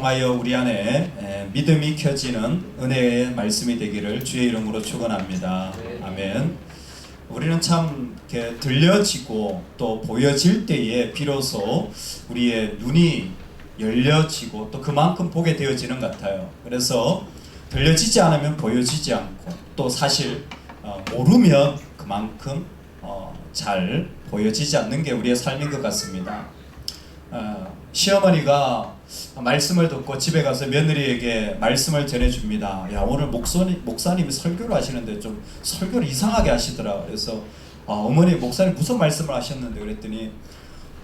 통하여 우리 안에 믿음이 켜지는 은혜의 말씀이 되기를 주의 이름으로 축원합니다. 아멘. 우리는 참 이렇게 들려지고 또 보여질 때에 비로소 우리의 눈이 열려지고 또 그만큼 보게 되어지는 것 같아요. 그래서 들려지지 않으면 보여지지 않고 또 사실 모르면 그만큼 잘 보여지지 않는 게 우리의 삶인 것 같습니다. 시어머니가 말씀을 듣고 집에 가서 며느리에게 말씀을 전해줍니다. 야, 오늘 목사님이 설교를 하시는데 좀 설교를 이상하게 하시더라. 그래서 어머니, 목사님 무슨 말씀을 하셨는데 그랬더니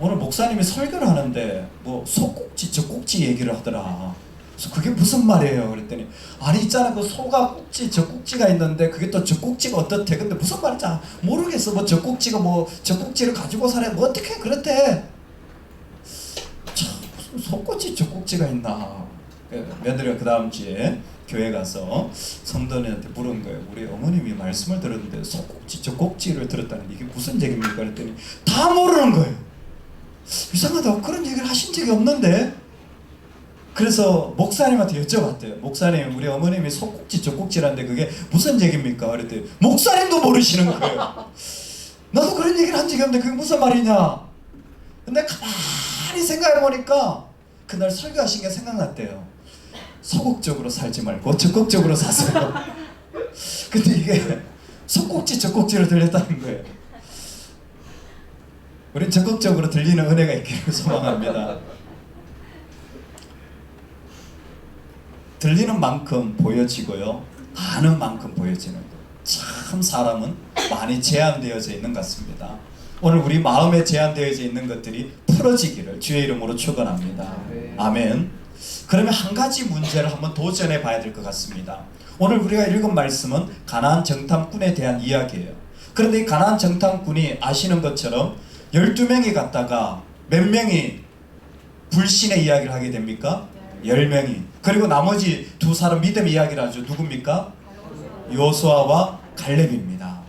오늘 목사님이 설교를 하는데 뭐 소꼭지 젖꼭지 얘기를 하더라. 그래서 그게 무슨 말이에요? 그랬더니 아니 있잖아, 그 소가 꼭지 젖꼭지가 있는데 그게 또 젖꼭지가 어떻대? 근데 무슨 말인지 모르겠어. 뭐 젖꼭지가 뭐 젖꼭지를 가지고 살아 뭐 어떻게 그렇대? 참 무슨 소꼭지 젖꼭지가 있나? 며느리가 그 다음 주에 교회 가서 성도님한테 물은 거예요. 우리 어머님이 말씀을 들었는데 소꼭지 젖꼭지를 들었다는데 이게 무슨 얘기입니까? 그랬더니 다 모르는 거예요. 이상하다, 그런 얘기를 하신 적이 없는데. 그래서 목사님한테 여쭤봤대요. 목사님, 우리 어머님이 소꼭지 젖꼭지라는데 그게 무슨 얘기입니까? 그랬더니 목사님도 모르시는 거예요. 나도 그런 얘기를 한 적이 없는데 그게 무슨 말이냐? 근데 가만히 생각해보니까 그날 설교하신 게 생각났대요. 소극적으로 살지 말고 적극적으로 사세요. 근데 이게 소꼭지 젖꼭지로 들렸다는 거예요. 우린 적극적으로 들리는 은혜가 있기를 소망합니다. 들리는 만큼 보여지고요, 아는 만큼 보여지는 것. 참 사람은 많이 제한되어져 있는 것 같습니다. 오늘 우리 마음에 제한되어져 있는 것들이 풀어지기를 주의 이름으로 축원합니다. 아멘. 그러면 한 가지 문제를 한번 도전해 봐야 될 것 같습니다. 오늘 우리가 읽은 말씀은 가나안 정탐꾼에 대한 이야기예요. 그런데 이 가나안 정탐꾼이 아시는 것처럼 12명이 갔다가 몇 명이 불신의 이야기를 하게 됩니까? 10명이. 그리고 나머지 두 사람 믿음의 이야기를 하죠. 누굽니까? 여호수아와 갈렙입니다.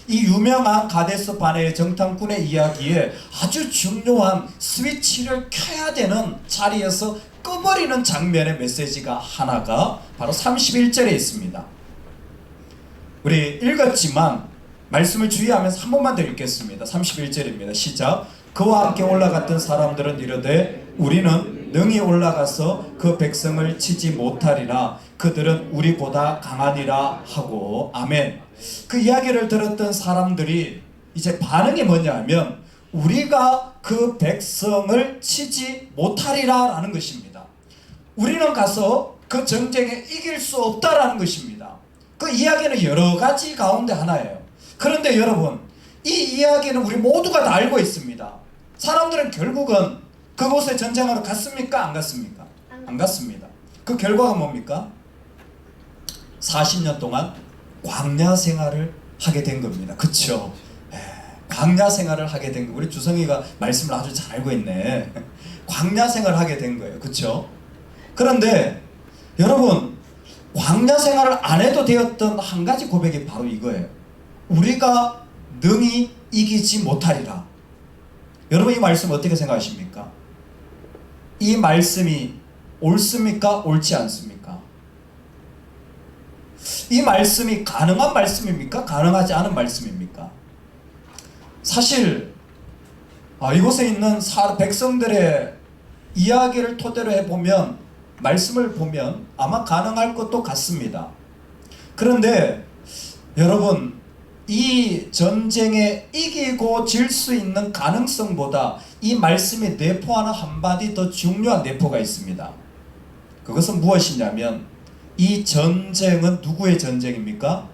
이 유명한 가데스 바네의 정탐꾼의 이야기에 아주 중요한 스위치를 켜야 되는 자리에서 꺼버리는 장면의 메시지가 하나가 바로 31절에 있습니다. 우리 읽었지만 말씀을 주의하면서 한 번만 더 읽겠습니다. 31절입니다. 시작. 그와 함께 올라갔던 사람들은 이르되 우리는 능히 올라가서 그 백성을 치지 못하리라. 그들은 우리보다 강하니라 하고. 아멘. 그 이야기를 들었던 사람들이 이제 반응이 뭐냐면 우리가 그 백성을 치지 못하리라 라는 것입니다. 우리는 가서 그 전쟁에 이길 수 없다라는 것입니다. 그 이야기는 여러 가지 가운데 하나예요. 그런데 여러분, 이 이야기는 우리 모두가 다 알고 있습니다. 사람들은 결국은 그곳에 전쟁하러 갔습니까? 안 갔습니까? 안 갔습니다. 그 결과가 뭡니까? 40년 동안 광야 생활을 하게 된 겁니다. 그쵸? 광야 생활을 하게 된 거. 우리 주성이가 말씀을 아주 잘 알고 있네. 광야 생활을 하게 된 거예요. 그쵸? 그런데 여러분, 광야 생활을 안 해도 되었던 한 가지 고백이 바로 이거예요. 우리가 능히 이기지 못하리라. 여러분, 이 말씀 어떻게 생각하십니까? 이 말씀이 옳습니까? 옳지 않습니까? 이 말씀이 가능한 말씀입니까? 가능하지 않은 말씀입니까? 사실 이곳에 있는 백성들의 이야기를 토대로 해보면, 말씀을 보면 아마 가능할 것도 같습니다. 그런데 여러분, 이 전쟁에 이기고 질 수 있는 가능성보다 이 말씀이 내포하는 한마디 더 중요한 내포가 있습니다. 그것은 무엇이냐면 이 전쟁은 누구의 전쟁입니까?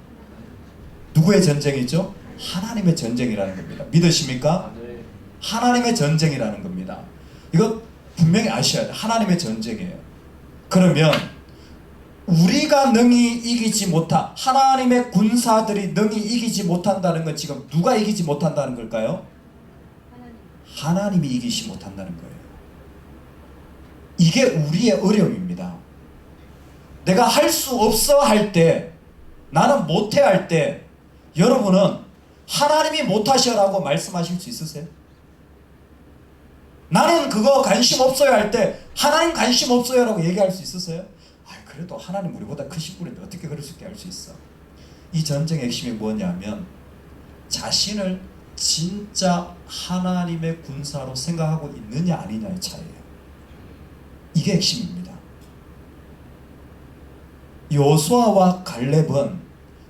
누구의 전쟁이죠? 하나님의 전쟁이라는 겁니다. 믿으십니까? 하나님의 전쟁이라는 겁니다. 이거 분명히 아셔야 돼요. 하나님의 전쟁이에요. 그러면 우리가 능히 이기지 못한, 하나님의 군사들이 능히 이기지 못한다는 건 지금 누가 이기지 못한다는 걸까요? 하나님이 이기지 못한다는 거예요. 이게 우리의 어려움입니다. 내가 할 수 없어 할 때, 나는 못해 할 때, 여러분은 하나님이 못하셔라고 말씀하실 수 있으세요? 나는 그거 관심 없어요 할 때 하나님 관심 없어요 라고 얘기할 수 있었어요? 그래도 하나님 우리보다 크신 분인데 어떻게 그럴 수 있게 할 수 있어? 이 전쟁의 핵심이 뭐냐면 자신을 진짜 하나님의 군사로 생각하고 있느냐 아니냐의 차이예요. 이게 핵심입니다. 여호수아와 갈렙은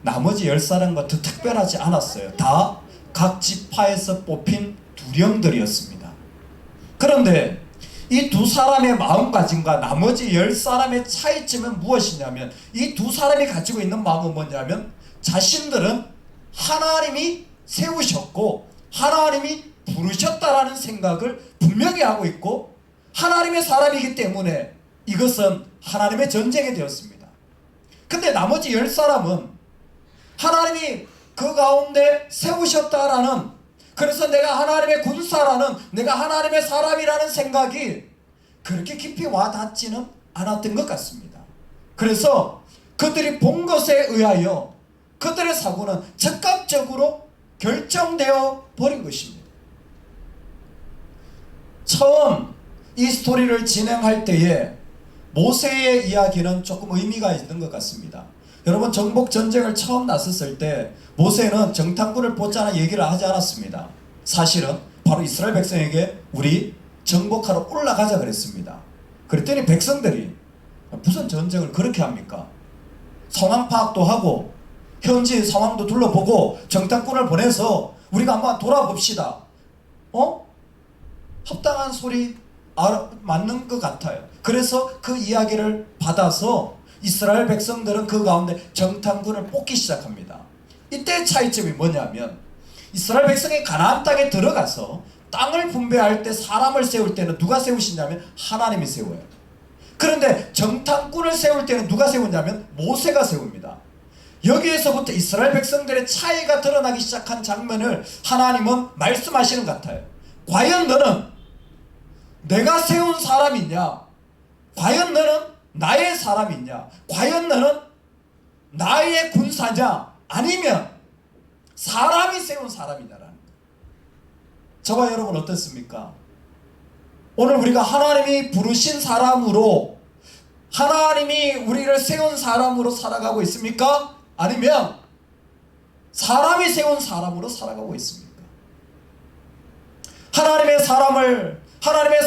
나머지 10사람과 더 특별하지 않았어요. 다 각 지파에서 뽑힌 두령들이었습니다. 그런데 이 두 사람의 마음가짐과 나머지 10사람의 차이점은 무엇이냐면 이 두 사람이 가지고 있는 마음은 뭐냐면 자신들은 하나님이 세우셨고 하나님이 부르셨다라는 생각을 분명히 하고 있고 하나님의 사람이기 때문에 이것은 하나님의 전쟁이 되었습니다. 근데 나머지 10사람은 하나님이 그 가운데 세우셨다라는, 그래서 내가 하나님의 군사라는, 내가 하나님의 사람이라는 생각이 그렇게 깊이 와닿지는 않았던 것 같습니다. 그래서 그들이 본 것에 의하여 그들의 사고는 즉각적으로 결정되어 버린 것입니다. 처음 이 스토리를 진행할 때에 모세의 이야기는 조금 의미가 있는 것 같습니다. 여러분, 정복 전쟁을 처음 나섰을 때 모세는 정탐꾼을 뽑자는 얘기를 하지 않았습니다. 사실은 바로 이스라엘 백성에게 우리 정복하러 올라가자 그랬습니다. 그랬더니 백성들이 무슨 전쟁을 그렇게 합니까? 상황 파악도 하고 현지 상황도 둘러보고 정탐꾼을 보내서 우리가 한번 돌아봅시다. 합당한 소리 맞는 것 같아요. 그래서 그 이야기를 받아서 이스라엘 백성들은 그 가운데 정탐꾼을 뽑기 시작합니다. 이때 차이점이 뭐냐면 이스라엘 백성이 가나안 땅에 들어가서 땅을 분배할 때 사람을 세울 때는 누가 세우시냐면 하나님이 세워요. 그런데 정탐꾼을 세울 때는 누가 세우냐면 모세가 세웁니다. 여기에서부터 이스라엘 백성들의 차이가 드러나기 시작한 장면을 하나님은 말씀하시는 것 같아요. 과연 너는 내가 세운 사람이냐? 과연 너는 나의 사람이냐? 과연 너는 나의 군사냐? 아니면 사람이 세운 사람이냐라는 거예요. 저와 여러분 어떻습니까? 오늘 우리가 하나님이 부르신 사람으로, 하나님이 우리를 세운 사람으로 살아가고 있습니까? 아니면 사람이 세운 사람으로 살아가고 있습니까? 하나님의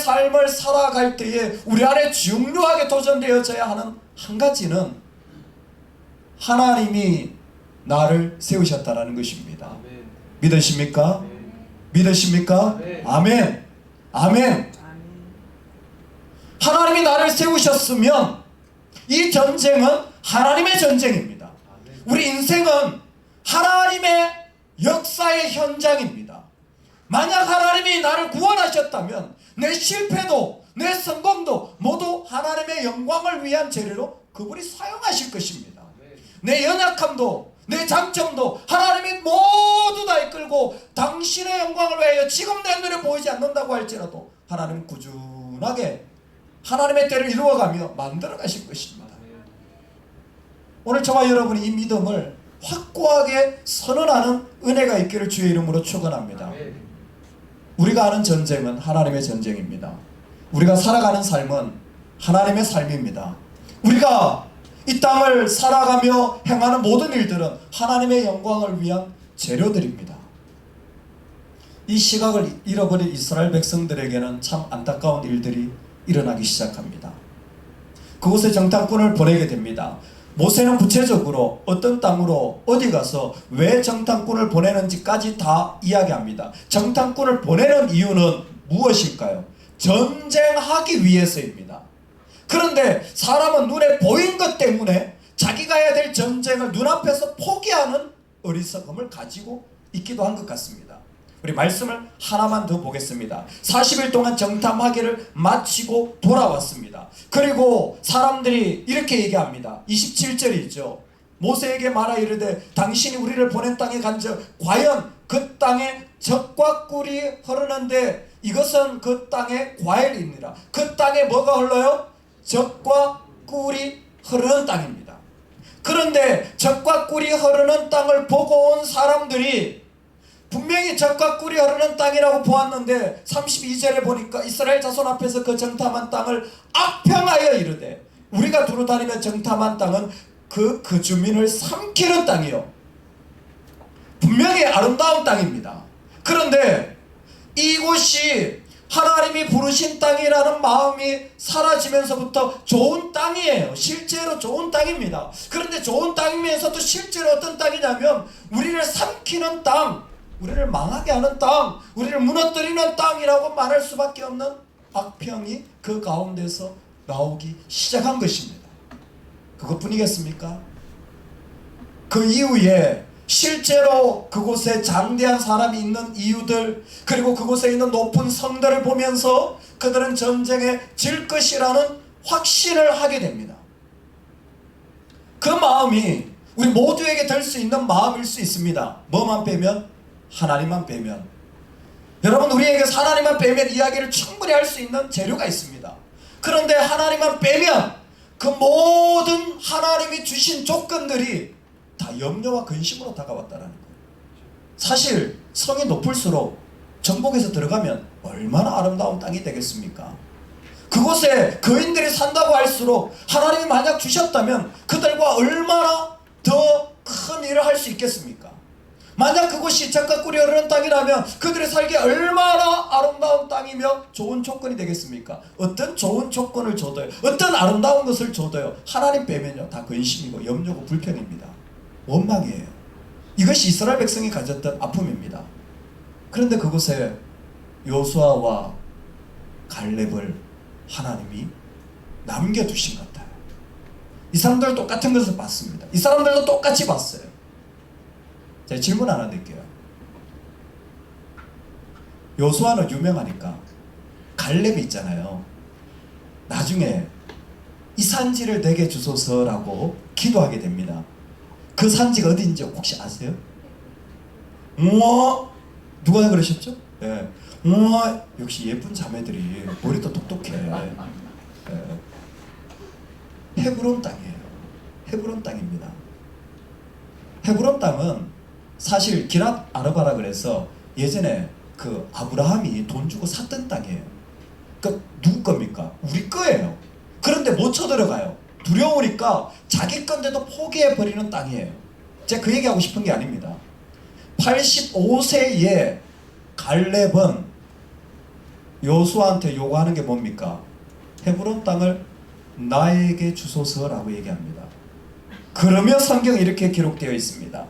삶을 살아갈 때에 우리 안에 중요하게 도전되어져야 하는 한 가지는 하나님이 나를 세우셨다라는 것입니다. 아멘. 믿으십니까? 아멘. 믿으십니까? 아멘. 아멘. 아멘. 하나님이 나를 세우셨으면 이 전쟁은 하나님의 전쟁입니다. 아멘. 우리 인생은 하나님의 역사의 현장입니다. 만약 하나님이 나를 구원하셨다면 내 실패도 내 성공도 모두 하나님의 영광을 위한 재료로 그분이 사용하실 것입니다. 내 연약함도 내 장점도 하나님이 모두 다 이끌고 당신의 영광을 위하여 지금 내 눈에 보이지 않는다고 할지라도 하나님 꾸준하게 하나님의 때를 이루어가며 만들어 가실 것입니다. 오늘 저와 여러분이 이 믿음을 확고하게 선언하는 은혜가 있기를 주의 이름으로 축원합니다. 우리가 아는 전쟁은 하나님의 전쟁입니다. 우리가 살아가는 삶은 하나님의 삶입니다. 우리가 이 땅을 살아가며 행하는 모든 일들은 하나님의 영광을 위한 재료들입니다. 이 시각을 잃어버린 이스라엘 백성들에게는 참 안타까운 일들이 일어나기 시작합니다. 그곳에 정탐꾼을 보내게 됩니다. 모세는 구체적으로 어떤 땅으로 어디 가서 왜 정탐꾼을 보내는지까지 다 이야기합니다. 정탐꾼을 보내는 이유는 무엇일까요? 전쟁하기 위해서입니다. 그런데 사람은 눈에 보인 것 때문에 자기가 해야 될 전쟁을 눈앞에서 포기하는 어리석음을 가지고 있기도 한 것 같습니다. 우리 말씀을 하나만 더 보겠습니다. 40일 동안 정탐하기를 마치고 돌아왔습니다. 그리고 사람들이 이렇게 얘기합니다. 27절이죠. 모세에게 말하 이르되 당신이 우리를 보낸 땅에 간즉 과연 그 땅에 젖과 꿀이 흐르는데 이것은 그 땅의 과일이니라. 그 땅에 뭐가 흘러요? 젖과 꿀이 흐르는 땅입니다. 그런데 젖과 꿀이 흐르는 땅을 보고 온 사람들이 분명히 젖과 꿀이 흐르는 땅이라고 보았는데 32절에 보니까 이스라엘 자손 앞에서 그 정탐한 땅을 악평하여 이르되 우리가 두루다니며 정탐한 땅은 그 주민을 삼키는 땅이요. 분명히 아름다운 땅입니다. 그런데 이곳이 하나님이 부르신 땅이라는 마음이 사라지면서부터 좋은 땅이에요. 실제로 좋은 땅입니다. 그런데 좋은 땅이면서도 실제로 어떤 땅이냐면 우리를 삼키는 땅, 우리를 망하게 하는 땅, 우리를 무너뜨리는 땅이라고 말할 수밖에 없는 악평이 그 가운데서 나오기 시작한 것입니다. 그것뿐이겠습니까? 그 이후에 실제로 그곳에 장대한 사람이 있는 이유들, 그리고 그곳에 있는 높은 성들을 보면서 그들은 전쟁에 질 것이라는 확신을 하게 됩니다. 그 마음이 우리 모두에게 될 수 있는 마음일 수 있습니다. 뭐만 빼면? 하나님만 빼면. 여러분, 우리에게 하나님만 빼면 이야기를 충분히 할 수 있는 재료가 있습니다. 그런데 하나님만 빼면 그 모든 하나님이 주신 조건들이 다 염려와 근심으로 다가왔다는 거예요. 사실 성이 높을수록 정복에서 들어가면 얼마나 아름다운 땅이 되겠습니까? 그곳에 거인들이 산다고 할수록 하나님이 만약 주셨다면 그들과 얼마나 더 큰 일을 할 수 있겠습니까? 만약 그곳이 젖과 꿀이 흐르는 땅이라면 그들이 살기에 얼마나 아름다운 땅이며 좋은 조건이 되겠습니까? 어떤 좋은 조건을 줘도요, 어떤 아름다운 것을 줘도요, 하나님 빼면요 다 근심이고 염려고 불평입니다. 원망이에요. 이것이 이스라엘 백성이 가졌던 아픔입니다. 그런데 그곳에 여호수아와 갈렙을 하나님이 남겨두신 것 같아요. 이 사람들 똑같은 것을 봤습니다. 이 사람들도 똑같이 봤어요. 제가 질문 하나 드릴게요. 여호수아는 유명하니까 갈렙이 있잖아요. 나중에 이 산지를 내게 주소서라고 기도하게 됩니다. 그 산지가 어디인지 혹시 아세요? 우와, 누가 그러셨죠? 예. 우와, 역시 예쁜 자매들이 머리도 똑똑해. 예. 헤브론 땅이에요. 헤브론 땅입니다. 헤브론 땅은 사실 기랏 아르바라 그래서 예전에 그 아브라함이 돈 주고 샀던 땅이에요. 그러니까 누구 겁니까? 우리 거예요. 그런데 못 쳐들어가요. 두려우니까 자기 건데도 포기해버리는 땅이에요. 제가 그 얘기하고 싶은 게 아닙니다. 85세에 갈렙은 여호수아한테 요구하는 게 뭡니까? 헤브론 땅을 나에게 주소서라고 얘기합니다. 그러며 성경에 이렇게 기록되어 있습니다.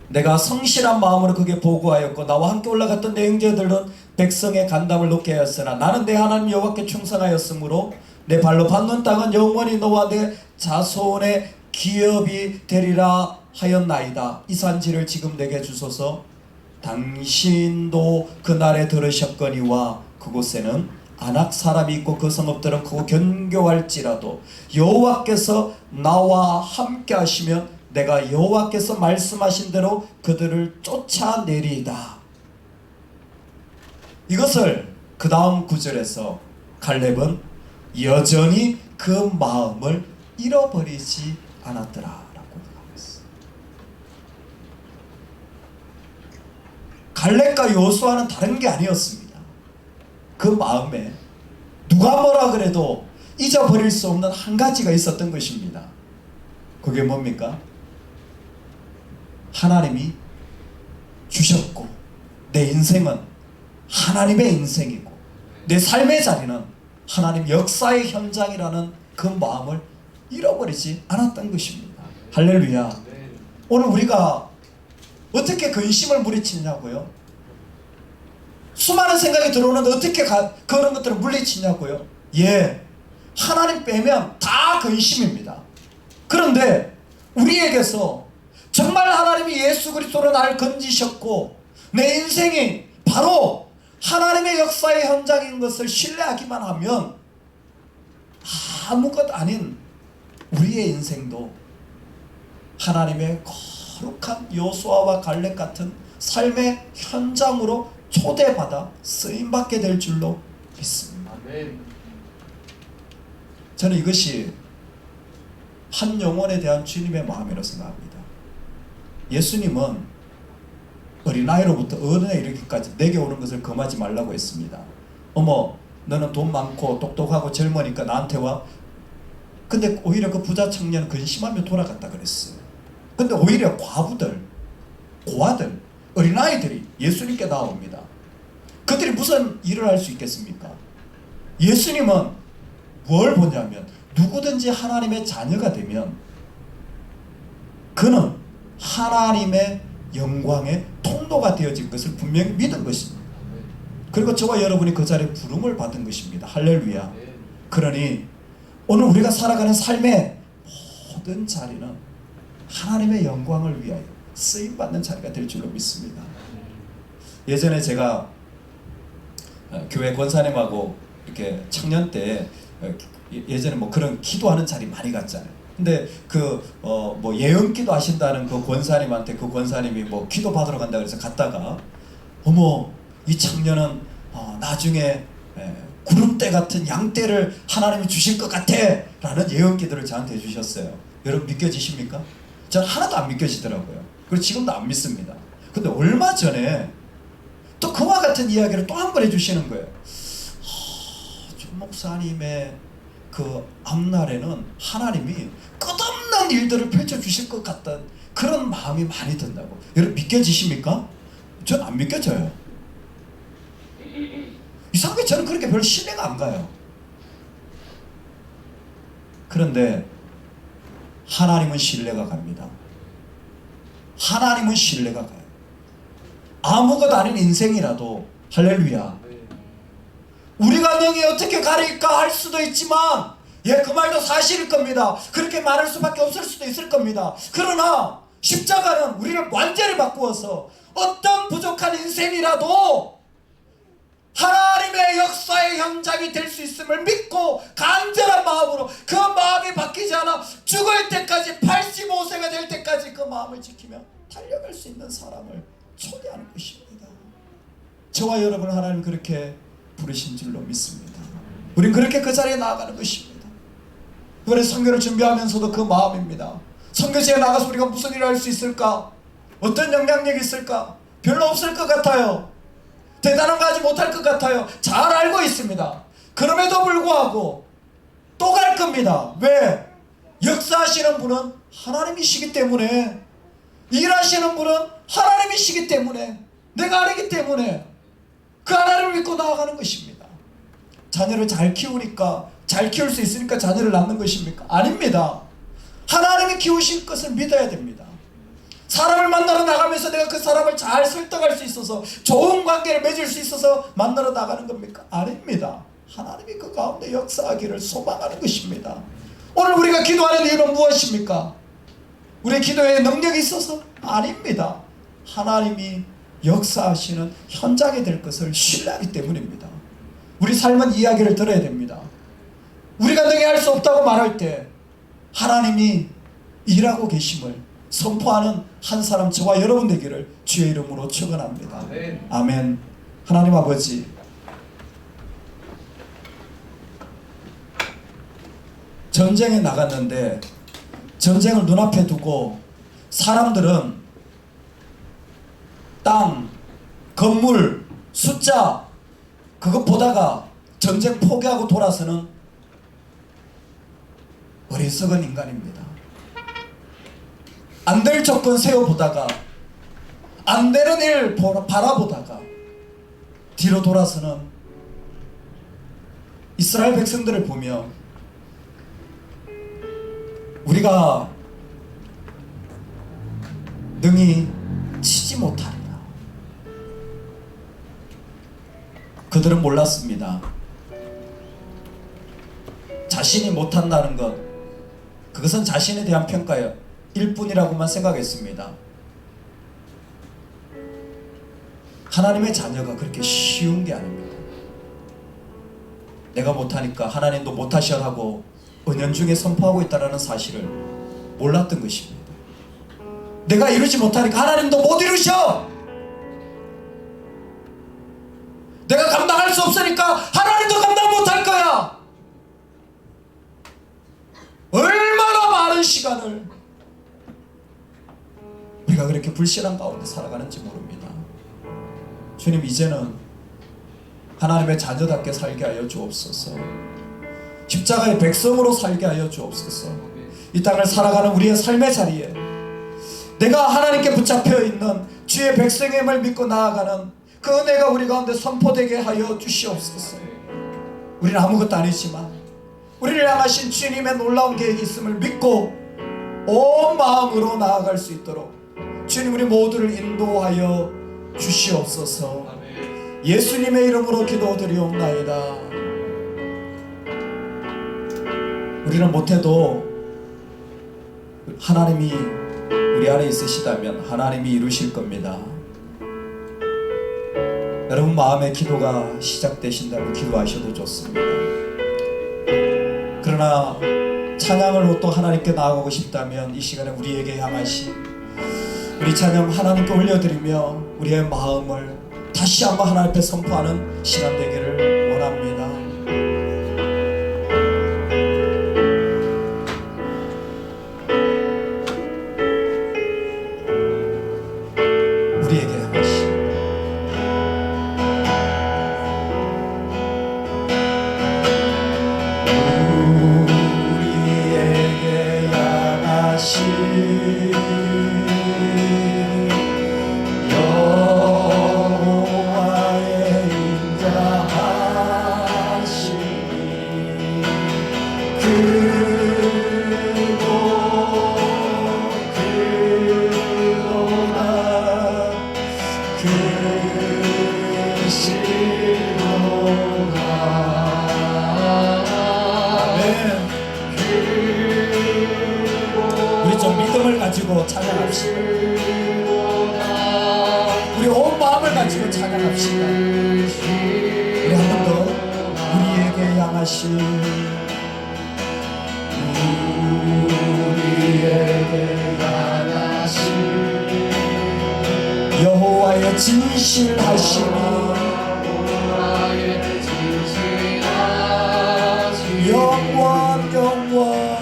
내가 성실한 마음으로 그게 보고하였고 나와 함께 올라갔던 내 형제들은 백성의 간담을 높게 하였으나 나는 내 하나님 여호와께 충성하였으므로 내 발로 밟는 땅은 영원히 너와 내 자손의 기업이 되리라 하였나이다. 이 산지를 지금 내게 주소서. 당신도 그날에 들으셨거니와 그곳에는 아낙 사람이 있고 그 성읍들은 크고 견고할지라도 여호와께서 나와 함께 하시면 내가 여호와께서 말씀하신 대로 그들을 쫓아내리이다. 이것을 그 다음 구절에서 갈렙은 여전히 그 마음을 잃어버리지 않았더라 라고 하고 있어요. 갈렙과 여호수아는 다른 게 아니었습니다. 그 마음에 누가 뭐라 그래도 잊어버릴 수 없는 한 가지가 있었던 것입니다. 그게 뭡니까? 하나님이 주셨고 내 인생은 하나님의 인생이고 내 삶의 자리는 하나님 역사의 현장이라는 그 마음을 잃어버리지 않았던 것입니다. 할렐루야. 오늘 우리가 어떻게 근심을 물리치냐고요? 수많은 생각이 들어오는데 어떻게 그런 것들을 물리치냐고요? 예, 하나님 빼면 다 근심입니다. 그런데 우리에게서 정말 하나님이 예수 그리스도로 나를 건지셨고 내 인생이 바로 하나님의 역사의 현장인 것을 신뢰하기만 하면 아무것 아닌 우리의 인생도 하나님의 거룩한 여호수아와 갈렙 같은 삶의 현장으로 초대받아 쓰임받게 될 줄로 믿습니다. 저는 이것이 한 영혼에 대한 주님의 마음이라고 생각합니다. 예수님은 어린아이로부터 어른에 이르기까지 내게 오는 것을 금하지 말라고 했습니다. 어머, 너는 돈 많고 똑똑하고 젊으니까 나한테 와. 근데 오히려 그 부자 청년은 근심하며 돌아갔다 그랬어요. 근데 오히려 과부들, 고아들, 어린아이들이 예수님께 나옵니다. 그들이 무슨 일을 할 수 있겠습니까? 예수님은 뭘 보냐면 누구든지 하나님의 자녀가 되면 그는 하나님의 영광의 통로가 되어질 것을 분명히 믿은 것입니다. 그리고 저와 여러분이 그 자리에 부름을 받은 것입니다. 할렐루야. 그러니 오늘 우리가 살아가는 삶의 모든 자리는 하나님의 영광을 위하여 쓰임받는 자리가 될 줄로 믿습니다. 예전에 제가 교회 권사님하고 이렇게 청년 때 예전에 뭐 그런 기도하는 자리 많이 갔잖아요. 근데 뭐 예언기도 하신다는 그 권사님한테 그 권사님이 뭐 기도 받으러 간다 그래서 갔다가 어머, 이 청년은 나중에 구름대 같은 양떼를 하나님이 주실 것 같아 라는 예언기도를 저한테 해주셨어요. 여러분 믿겨지십니까? 전 하나도 안 믿겨지더라고요. 그리고 지금도 안 믿습니다. 근데 얼마 전에 또 그와 같은 이야기를 또 한 번 해주시는 거예요. 전 목사님의 그 앞날에는 하나님이 끝없는 일들을 펼쳐주실 것 같다는 그런 마음이 많이 든다고. 여러분 믿겨지십니까? 전 안 믿겨져요. 이상하게 저는 그렇게 별 신뢰가 안 가요. 그런데 하나님은 신뢰가 갑니다. 하나님은 신뢰가 가요. 아무것도 아닌 인생이라도 할렐루야. 우리가 능히 어떻게 가릴까 할 수도 있지만 그 말도 사실일 겁니다. 그렇게 말할 수밖에 없을 수도 있을 겁니다. 그러나 십자가는 우리를 완전히 바꾸어서 어떤 부족한 인생이라도 하나님의 역사의 현장이 될 수 있음을 믿고 간절한 마음으로 그 마음이 바뀌지 않아 죽을 때까지 85세가 될 때까지 그 마음을 지키며 달려갈 수 있는 사람을 초대하는 것입니다. 저와 여러분 하나님 그렇게 부르신 줄로 믿습니다. 우린 그렇게 그 자리에 나아가는 것입니다. 이번에 선교를 준비하면서도 그 마음입니다. 선교지에 나가서 우리가 무슨 일을 할 수 있을까? 어떤 영향력이 있을까? 별로 없을 것 같아요. 대단한 거 하지 못할 것 같아요. 잘 알고 있습니다. 그럼에도 불구하고 또 갈 겁니다. 왜? 역사하시는 분은 하나님이시기 때문에, 일하시는 분은 하나님이시기 때문에, 내가 아니기 때문에 그 하나님을 믿고 나아가는 것입니다. 자녀를 잘 키우니까, 잘 키울 수 있으니까 자녀를 낳는 것입니까? 아닙니다. 하나님이 키우실 것을 믿어야 됩니다. 사람을 만나러 나가면서 내가 그 사람을 잘 설득할 수 있어서 좋은 관계를 맺을 수 있어서 만나러 나가는 겁니까? 아닙니다. 하나님이 그 가운데 역사하기를 소망하는 것입니다. 오늘 우리가 기도하는 이유는 무엇입니까? 우리의 기도에 능력이 있어서? 아닙니다. 하나님이 역사하시는 현장이 될 것을 신뢰하기 때문입니다. 우리 삶은 이야기를 들어야 됩니다. 우리가 능히 할 수 없다고 말할 때 하나님이 일하고 계심을 선포하는 한 사람 저와 여러분 되기를 주의 이름으로 축원합니다. 아멘. 하나님 아버지, 전쟁에 나갔는데 전쟁을 눈앞에 두고 사람들은 땅, 건물, 숫자 그것 보다가 전쟁 포기하고 돌아서는 어리석은 인간입니다. 안 될 조건 세워보다가 안 되는 일 바라보다가 뒤로 돌아서는 이스라엘 백성들을 보며 우리가 능히 치지 못하리라. 그들은 몰랐습니다. 자신이 못한다는 것, 그것은 자신에 대한 평가일 뿐이라고만 생각했습니다. 하나님의 자녀가 그렇게 쉬운 게 아닙니다. 내가 못하니까 하나님도 못하시라고 은연중에 선포하고 있다는 사실을 몰랐던 것입니다. 내가 이루지 못하니까 하나님도 못 이루셔! 내가 감당할 수 없으니까 하나님도 감당 못할 거야! 얼마나 많은 시간을 우리가 그렇게 불신앙 가운데 살아가는지 모릅니다. 주님, 이제는 하나님의 자녀답게 살게 하여 주옵소서. 십자가의 백성으로 살게 하여 주옵소서. 이 땅을 살아가는 우리의 삶의 자리에 내가 하나님께 붙잡혀 있는 주의 백성임을 믿고 나아가는 그 은혜가 우리 가운데 선포되게 하여 주시옵소서. 우리는 아무것도 아니지만 우리를 향하신 주님의 놀라운 계획이 있음을 믿고 온 마음으로 나아갈 수 있도록 주님, 우리 모두를 인도하여 주시옵소서. 예수님의 이름으로 기도드리옵나이다. 우리는 못해도 하나님이 우리 안에 있으시다면 하나님이 이루실 겁니다. 여러분 마음의 기도가 시작되신다면 기도하셔도 좋습니다. 그러나 찬양으로 또 하나님께 나아가고 싶다면 이 시간에 우리에게 향하신 우리 찬양 하나님께 올려드리며 우리의 마음을 다시 한번 하나님 앞에 선포하는 시간 되기를 원합니다. 우리에게 향하신 우리 좀 믿음을 가지고 찬양합시다. 우리 온 마음을 가지고 찬양합시다. 우리 한 번 더 우리에게 향하신 여호와의 진실하심이 영원 영원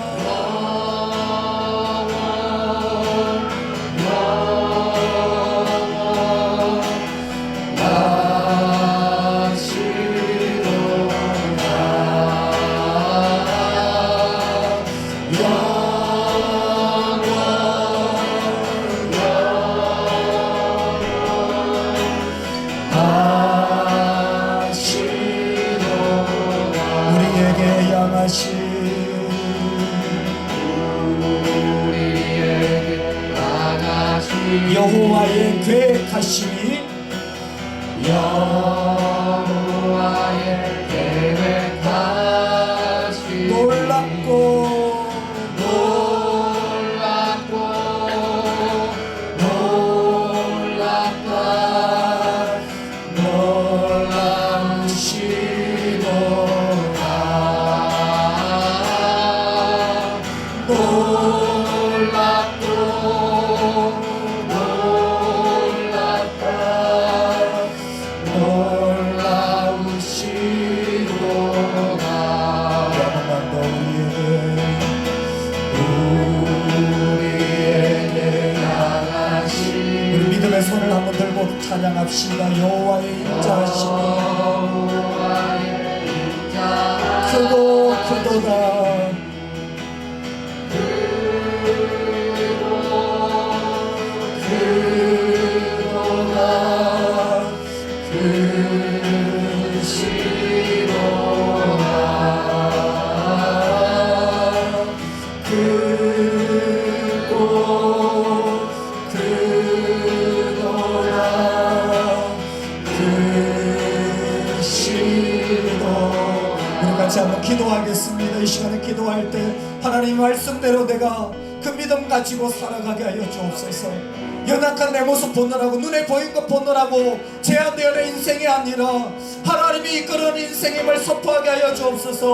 여호와의 계획하심이 여호와의 계획하심이 놀랍고 놀랍다 손을 한번 들고 찬양합시다. 여호와의 인자하심이 크고 크도다. 같이 한번 기도하겠습니다. 이 시간에 기도할 때 하나님 말씀대로 내가 그 믿음 가지고 살아가게 하여 주옵소서. 연약한 내 모습 보느라고 눈에 보인 것 보느라고 제한되어 내 인생이 아니라 하나님이 이끄는 인생임을 선포하게 하여 주옵소서.